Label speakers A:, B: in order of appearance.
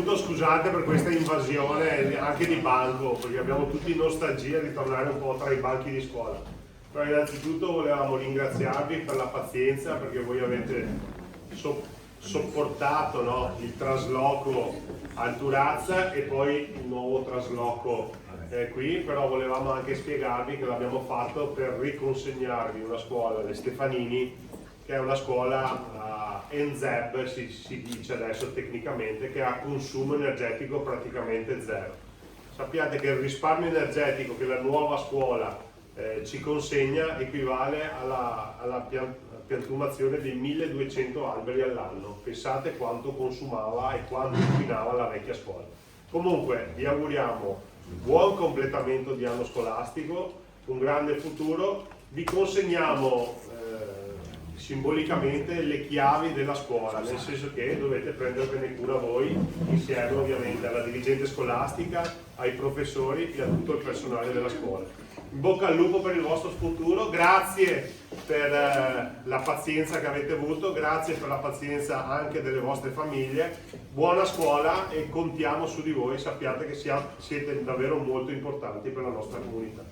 A: Scusate per questa invasione anche di banco, perché abbiamo tutti nostalgia di tornare un po' tra i banchi di scuola. Però innanzitutto volevamo ringraziarvi per la pazienza, perché voi avete sopportato, no, il trasloco al Turazza e poi il nuovo trasloco qui, però volevamo anche spiegarvi che l'abbiamo fatto per riconsegnarvi una scuola, le Stefanini, che è una scuola ENZEB, si dice adesso tecnicamente, che ha consumo energetico praticamente zero. Sappiate che il risparmio energetico che la nuova scuola ci consegna equivale alla piantumazione di 1200 alberi all'anno. Pensate quanto consumava e quanto inquinava la vecchia scuola. Comunque vi auguriamo buon completamento di anno scolastico, un grande futuro. Vi consegniamo simbolicamente le chiavi della scuola, nel senso che dovete prendervene cura voi, insieme ovviamente alla dirigente scolastica, ai professori e a tutto il personale della scuola. In bocca al lupo per il vostro futuro, grazie per la pazienza che avete avuto, grazie per la pazienza anche delle vostre famiglie, buona scuola e contiamo su di voi, sappiate che siete davvero molto importanti per la nostra comunità.